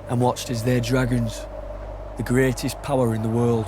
and watched as their dragons, the greatest power in the world,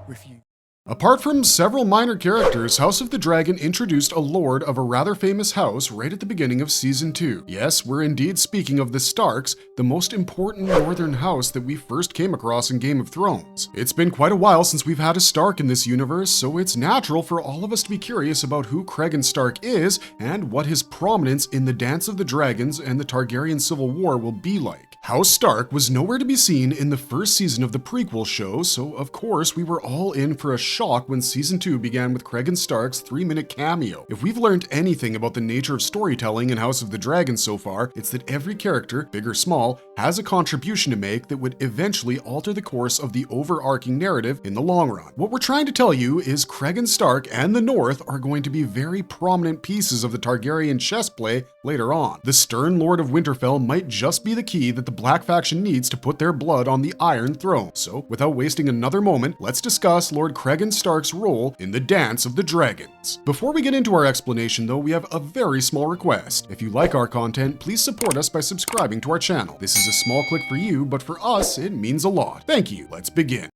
refused. Apart from several minor characters, House of the Dragon introduced a lord of a rather famous house right at the beginning of Season 2. Yes, we're indeed speaking of the Starks, the most important northern house that we first came across in Game of Thrones. It's been quite a while since we've had a Stark in this universe, so it's natural for all of us to be curious about who Cregan Stark is and what his prominence in the Dance of the Dragons and the Targaryen Civil War will be like. House Stark was nowhere to be seen in the first season of the prequel show, so of course we were all in for a shock when Season 2 began with Cregan Stark's 3-minute cameo. If we've learned anything about the nature of storytelling in House of the Dragon so far, it's that every character, big or small, has a contribution to make that would eventually alter the course of the overarching narrative in the long run. What we're trying to tell you is Cregan Stark and the North are going to be very prominent pieces of the Targaryen chess play later on. The Stern Lord of Winterfell might just be the key that the Black faction needs to put their blood on the Iron Throne. So, without wasting another moment, let's discuss Lord Cregan Stark's role in the Dance of the Dragons. Before we get into our explanation though, we have a very small request. If you like our content, please support us by subscribing to our channel. This is a small click for you, but for us, it means a lot. Thank you. Let's begin.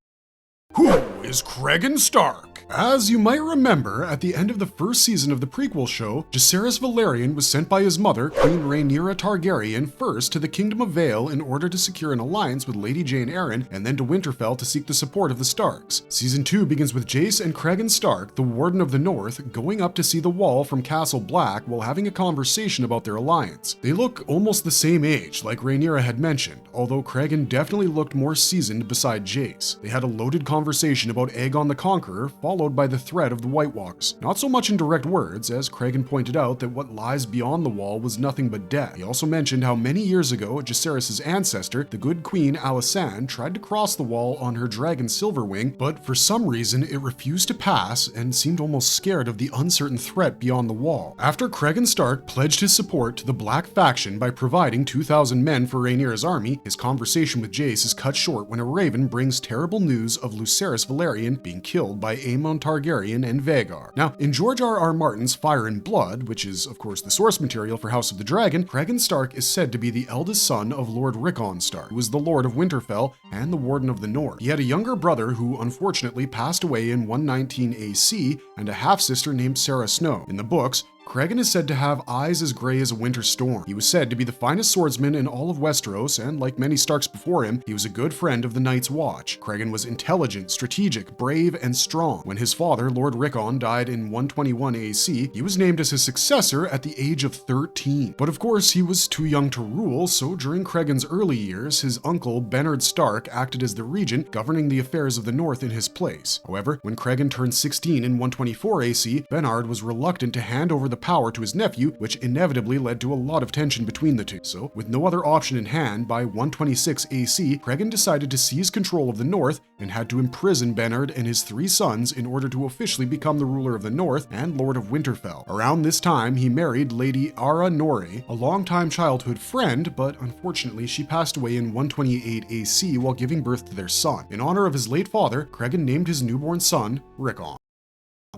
Who is Cregan Stark? As you might remember, at the end of the first season of the prequel show, Jacaerys Velaryon was sent by his mother, Queen Rhaenyra Targaryen, first to the Kingdom of Vale in order to secure an alliance with Lady Jane Arryn, and then to Winterfell to seek the support of the Starks. Season 2 begins with Jace and Cregan Stark, the Warden of the North, going up to see the Wall from Castle Black while having a conversation about their alliance. They look almost the same age, like Rhaenyra had mentioned, although Cregan definitely looked more seasoned beside Jace. They had a loaded conversation about Aegon the Conqueror, followed by the threat of the White Walkers. Not so much in direct words, as Cregan pointed out that what lies beyond the Wall was nothing but death. He also mentioned how many years ago Jacaerys' ancestor, the good Queen Alysanne, tried to cross the Wall on her dragon Silverwing, but for some reason it refused to pass and seemed almost scared of the uncertain threat beyond the Wall. After Cregan Stark pledged his support to the Black faction by providing 2,000 men for Rhaenyra's army, his conversation with Jace is cut short when a raven brings terrible news of Lucerys Velaryon being killed by Aemon Targaryen and Vhagar. Now, in George R.R. Martin's Fire and Blood, which is of course the source material for House of the Dragon, Cregan Stark is said to be the eldest son of Lord Cregan Stark, who was the Lord of Winterfell and the Warden of the North. He had a younger brother who unfortunately passed away in 119 AC and a half-sister named Sarah Snow. In the books, Cregan is said to have eyes as gray as a winter storm. He was said to be the finest swordsman in all of Westeros, and like many Starks before him, he was a good friend of the Night's Watch. Cregan was intelligent, strategic, brave, and strong. When his father, Lord Rickon, died in 121 AC, he was named as his successor at the age of 13. But of course, he was too young to rule, so during Cregan's early years, his uncle, Bernard Stark, acted as the regent, governing the affairs of the North in his place. However, when Cregan turned 16 in 124 AC, Bernard was reluctant to hand over the power to his nephew, which inevitably led to a lot of tension between the two. So, with no other option in hand, by 126 AC, Cregan decided to seize control of the North and had to imprison Bernard and his 3 sons in order to officially become the ruler of the North and Lord of Winterfell. Around this time, he married Lady Ara Norre, a longtime childhood friend, but unfortunately she passed away in 128 AC while giving birth to their son. In honor of his late father, Cregan named his newborn son Rickon.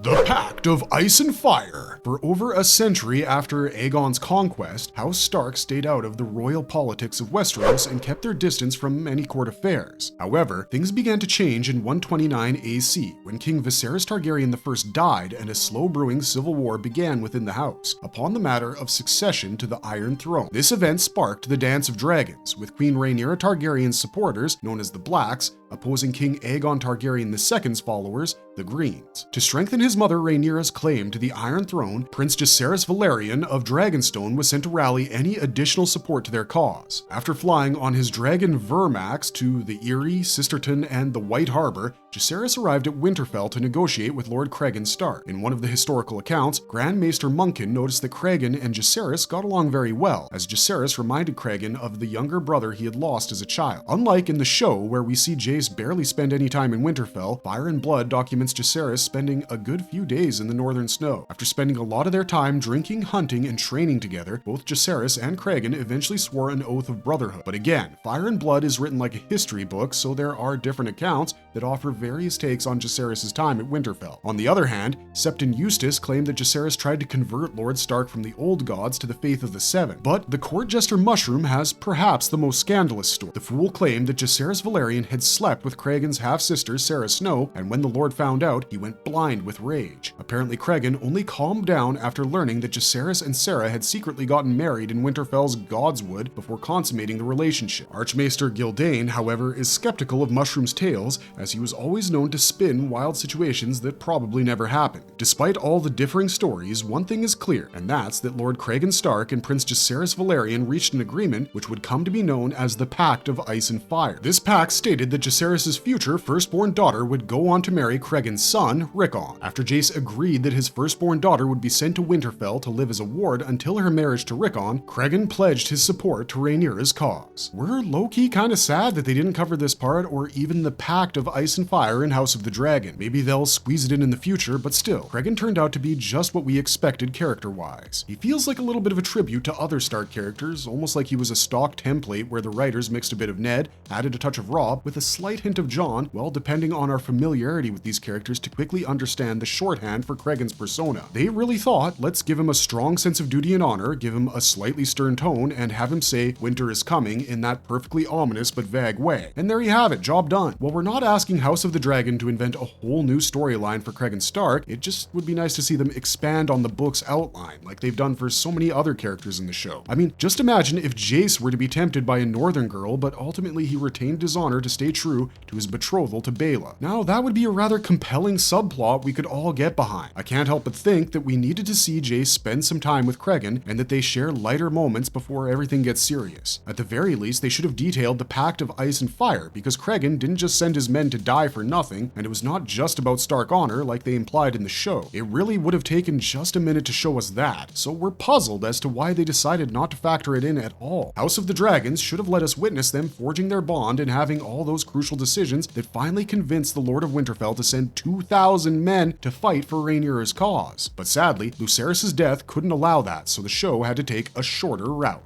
The Pact of Ice and Fire. For over a century after Aegon's conquest, House Stark stayed out of the royal politics of Westeros and kept their distance from any court affairs. However, things began to change in 129 AC, when King Viserys Targaryen I died and a slow-brewing civil war began within the house, upon the matter of succession to the Iron Throne. This event sparked the Dance of Dragons, with Queen Rhaenyra Targaryen's supporters, known as the Blacks, opposing King Aegon Targaryen II's followers, the Greens. To strengthen his mother Rhaenyra's claim to the Iron Throne, Prince Jacaerys Velaryon of Dragonstone was sent to rally any additional support to their cause. After flying on his dragon Vermax to the Eyrie, Sisterton, and the White Harbor, Jacaerys arrived at Winterfell to negotiate with Lord Cregan Stark. In one of the historical accounts, Grand Maester Munkin noticed that Cregan and Jacaerys got along very well, as Jacaerys reminded Cregan of the younger brother he had lost as a child. Unlike in the show, where we see Jace barely spend any time in Winterfell, Fire and Blood documents Jacaerys spending a good few days in the northern snow. After spending a lot of their time drinking, hunting, and training together, both Jacaerys and Cregan eventually swore an oath of brotherhood. But again, Fire and Blood is written like a history book, so there are different accounts that offer various takes on Jacaerys' time at Winterfell. On the other hand, Sept and Eustace claimed that Jacaerys tried to convert Lord Stark from the old gods to the faith of the Seven. But the court jester Mushroom has perhaps the most scandalous story. The fool claimed that Jacaerys Velaryon had slept with Cregan's half-sister Sarah Snow, and when the Lord found out, he went blind with rage. Apparently Cregan only calmed down after learning that Jacaerys and Sarah had secretly gotten married in Winterfell's Godswood before consummating the relationship. Archmaester Gildane, however, is skeptical of Mushroom's tales, as he was always known to spin wild situations that probably never happened. Despite all the differing stories, one thing is clear, and that's that Lord Cregan Stark and Prince Jacaerys Velaryon reached an agreement which would come to be known as the Pact of Ice and Fire. This pact stated that Jacaerys' future firstborn daughter would go on to marry Cregan's son, Rickon. After Jace agreed that his firstborn daughter would be sent to Winterfell to live as a ward until her marriage to Rickon, Cregan pledged his support to Rhaenyra's cause. We're low-key kinda sad that they didn't cover this part or even the Pact of Ice and Fire in House of the Dragon. Maybe they'll squeeze it in the future, but still, Cregan turned out to be just what we expected character-wise. He feels like a little bit of a tribute to other Stark characters, almost like he was a stock template where the writers mixed a bit of Ned, added a touch of Robb, with a slight hint of Jon, well, depending on our familiarity with these characters to quickly understand the shorthand for Cregan's persona. They really thought, let's give him a strong sense of duty and honor, give him a slightly stern tone, and have him say, "Winter is coming," in that perfectly ominous but vague way. And there you have it, job done. While we're not asking House of the Dragon to invent a whole new storyline for Cregan Stark, it just would be nice to see them expand on the book's outline, like they've done for so many other characters in the show. I mean, just imagine if Jace were to be tempted by a northern girl, but ultimately he retained his honor to stay true to his betrothal to Baela. Now, that would be a rather compelling subplot we could all get behind. I can't help but think that we needed to see Jace spend some time with Cregan, and that they share lighter moments before everything gets serious. At the very least, they should have detailed the Pact of Ice and Fire, because Cregan didn't just send his men to die for nothing, and it was not just about Stark honor like they implied in the show. It really would have taken just a minute to show us that, so we're puzzled as to why they decided not to factor it in at all. House of the Dragons should have let us witness them forging their bond and having all those crucial decisions that finally convinced the Lord of Winterfell to send 2,000 men to fight for Rhaenyra's cause. But sadly, Lucerys' death couldn't allow that, so the show had to take a shorter route.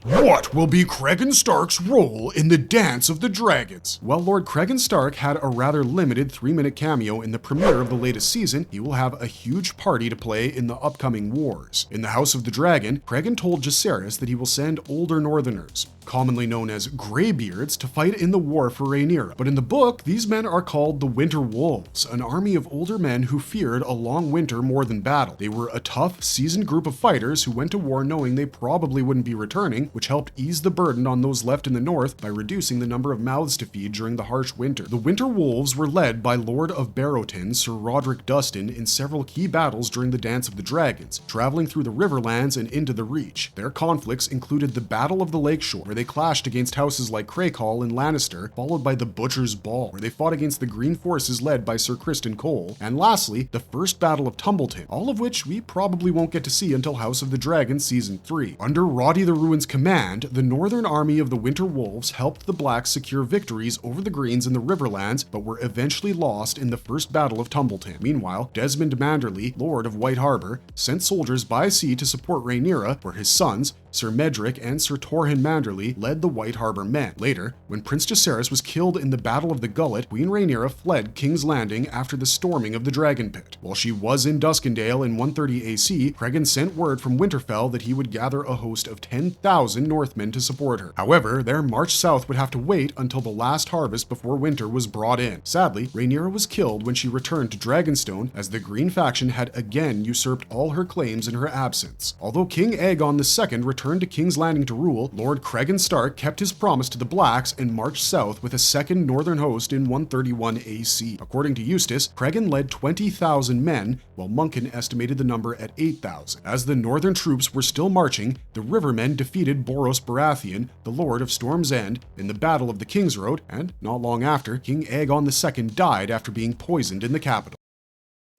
What will be Cregan Stark's role in the Dance of the Dragons? While Lord Cregan Stark had a rather limited 3-minute cameo in the premiere of the latest season, he will have a huge party to play in the upcoming wars. In the House of the Dragon, Cregan told Jacaerys that he will send older Northerners, commonly known as Greybeards, to fight in the war for Rhaenyra. But in the book, these men are called the Winter Wolves, an army of older men who feared a long winter more than battle. They were a tough, seasoned group of fighters who went to war knowing they probably wouldn't be returning, which helped ease the burden on those left in the north by reducing the number of mouths to feed during the harsh winter. The Winter Wolves were led by Lord of Barrowton, Sir Roderick Dustin, in several key battles during the Dance of the Dragons, traveling through the Riverlands and into the Reach. Their conflicts included the Battle of the Lakeshore, where they clashed against houses like Crakehall and Lannister, followed by the Butcher's Ball, where they fought against the Green Forces led by Sir Criston Cole, and lastly, the First Battle of Tumbleton, all of which we probably won't get to see until House of the Dragon Season 3. Under Roddy the Ruin's command, the northern army of the Winter Wolves helped the Blacks secure victories over the Greens in the Riverlands, but were eventually lost in the First Battle of Tumbleton. Meanwhile, Desmond Manderly, Lord of White Harbor, sent soldiers by sea to support Rhaenyra, where his sons, Sir Medric and Sir Torhin Manderly, led the White Harbor men. Later, when Prince Jacaerys was killed in the Battle of the Gullet, Queen Rhaenyra fled King's Landing after the storming of the Dragon Pit. While she was in Duskendale in 130 AC, Cregan sent word from Winterfell that he would gather a host of 10,000 Northmen to support her. However, their march south would have to wait until the last harvest before winter was brought in. Sadly, Rhaenyra was killed when she returned to Dragonstone, as the Green faction had again usurped all her claims in her absence. Although King Aegon II returned to King's Landing to rule, Lord Cregan Stark kept his promise to the Blacks and marched south with a second northern host in 131 AC. According to Eustace, Cregan led 20,000 men, while Munkin estimated the number at 8,000. As the northern troops were still marching, the Rivermen defeated Boros Baratheon, the Lord of Storm's End, in the Battle of the King's Road, and not long after, King Aegon II died after being poisoned in the capital.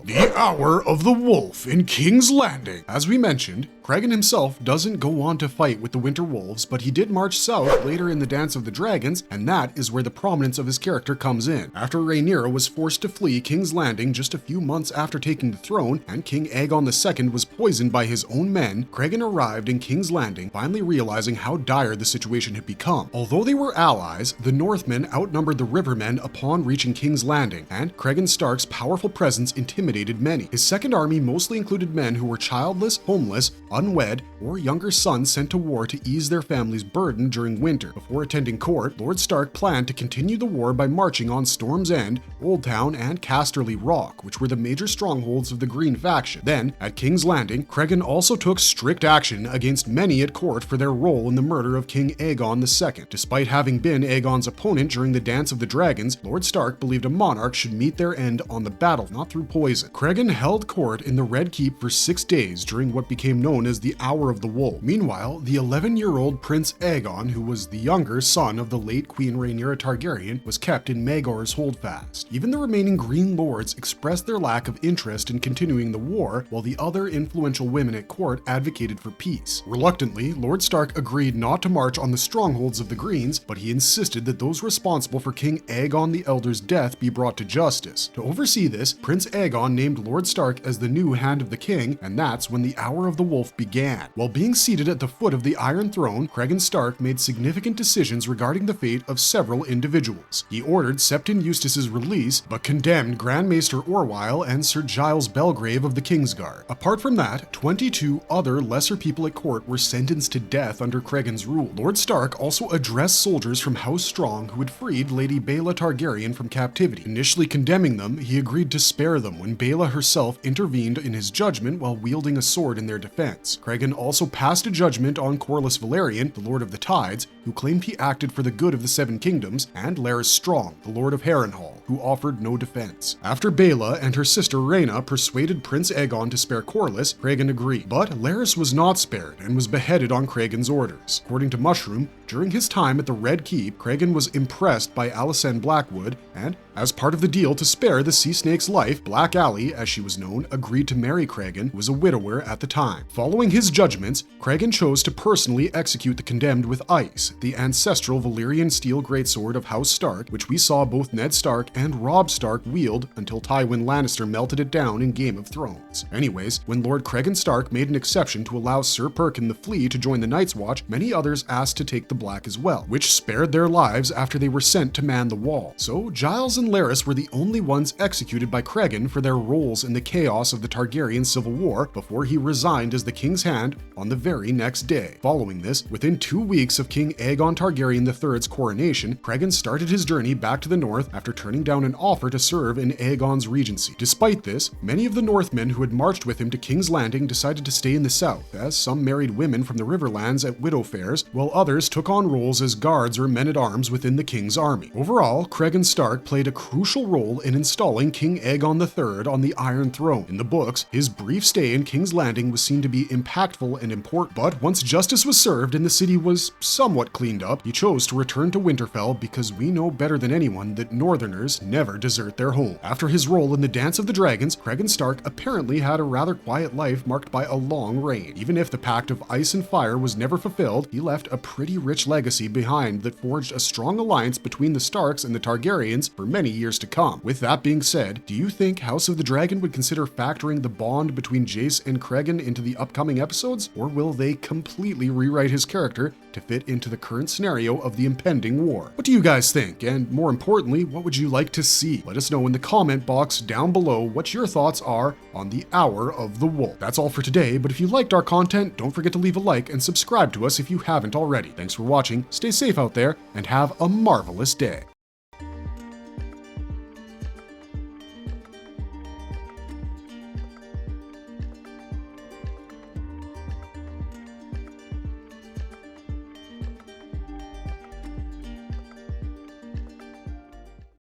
The Hour of the Wolf in King's Landing. As we mentioned, Cregan himself doesn't go on to fight with the Winter Wolves, but he did march south later in the Dance of the Dragons, and that is where the prominence of his character comes in. After Rhaenyra was forced to flee King's Landing just a few months after taking the throne, and King Aegon II was poisoned by his own men, Cregan arrived in King's Landing, finally realizing how dire the situation had become. Although they were allies, the Northmen outnumbered the Rivermen upon reaching King's Landing, and Cregan Stark's powerful presence intimidated many. His second army mostly included men who were childless, homeless, unwed, or younger sons sent to war to ease their family's burden during winter. Before attending court, Lord Stark planned to continue the war by marching on Storm's End, Oldtown, and Casterly Rock, which were the major strongholds of the Green faction. Then, at King's Landing, Cregan also took strict action against many at court for their role in the murder of King Aegon II. Despite having been Aegon's opponent during the Dance of the Dragons, Lord Stark believed a monarch should meet their end on the battle, not through poison. Cregan held court in the Red Keep for 6 days during what became known as the Hour of the Wolf. Meanwhile, the 11-year-old Prince Aegon, who was the younger son of the late Queen Rhaenyra Targaryen, was kept in Maegor's holdfast. Even the remaining Green Lords expressed their lack of interest in continuing the war, while the other influential women at court advocated for peace. Reluctantly, Lord Stark agreed not to march on the strongholds of the Greens, but he insisted that those responsible for King Aegon the Elder's death be brought to justice. To oversee this, Prince Aegon named Lord Stark as the new Hand of the King, and that's when the Hour of the Wolf began. While being seated at the foot of the Iron Throne, Cregan Stark made significant decisions regarding the fate of several individuals. He ordered Septon Eustace's release, but condemned Grand Maester Orwyle and Sir Giles Belgrave of the Kingsguard. Apart from that, 22 other lesser people at court were sentenced to death under Cregan's rule. Lord Stark also addressed soldiers from House Strong who had freed Lady Baela Targaryen from captivity. Initially condemning them, he agreed to spare them when Baela herself intervened in his judgment while wielding a sword in their defense. Cregan also passed a judgment on Corlys Velaryon, the Lord of the Tides, who claimed he acted for the good of the Seven Kingdoms, and Larys Strong, the Lord of Harrenhal, who offered no defense. After Baela and her sister Rhaena persuaded Prince Aegon to spare Corlys, Cregan agreed. But Larys was not spared and was beheaded on Cregan's orders. According to Mushroom, during his time at the Red Keep, Cregan was impressed by Alicent Blackwood, and as part of the deal to spare the Sea Snake's life, Black Aly, as she was known, agreed to marry Cregan, who was a widower at the time. Following his judgments, Cregan chose to personally execute the condemned with ice, the ancestral Valyrian steel greatsword of House Stark, which we saw both Ned Stark and Robb Stark wield until Tywin Lannister melted it down in Game of Thrones. Anyways, when Lord Cregan Stark made an exception to allow Sir Perkin the Flea to join the Night's Watch, many others asked to take the Black as well, which spared their lives after they were sent to man the wall. So Giles and Larys were the only ones executed by Cregan for their roles in the chaos of the Targaryen Civil War before he resigned as the King's Hand on the very next day. Following this, within 2 weeks of King Aegon Targaryen III's coronation, Cregan started his journey back to the north after turning down an offer to serve in Aegon's regency. Despite this, many of the Northmen who had marched with him to King's Landing decided to stay in the south, as some married women from the Riverlands at widow fairs, while others took on roles as guards or men-at-arms within the King's army. Overall, Cregan Stark played a crucial role in installing King Aegon III on the Iron Throne. In the books, his brief stay in King's Landing was seen to be impactful and important, but once justice was served and the city was somewhat cleaned up, he chose to return to Winterfell because we know better than anyone that Northerners never desert their home. After his role in the Dance of the Dragons, Cregan Stark apparently had a rather quiet life marked by a long reign. Even if the Pact of Ice and Fire was never fulfilled, he left a pretty rich legacy behind that forged a strong alliance between the Starks and the Targaryens for many years to come. With that being said, do you think House of the Dragon would consider factoring the bond between Jace and Cregan into the upcoming episodes, or will they completely rewrite his character to fit into the current scenario of the impending war? What do you guys think? And more importantly, what would you like to see? Let us know in the comment box down below what your thoughts are on the Hour of the Wolf. That's all for today, but if you liked our content, don't forget to leave a like and subscribe to us if you haven't already. Thanks for watching, stay safe out there, and have a marvelous day.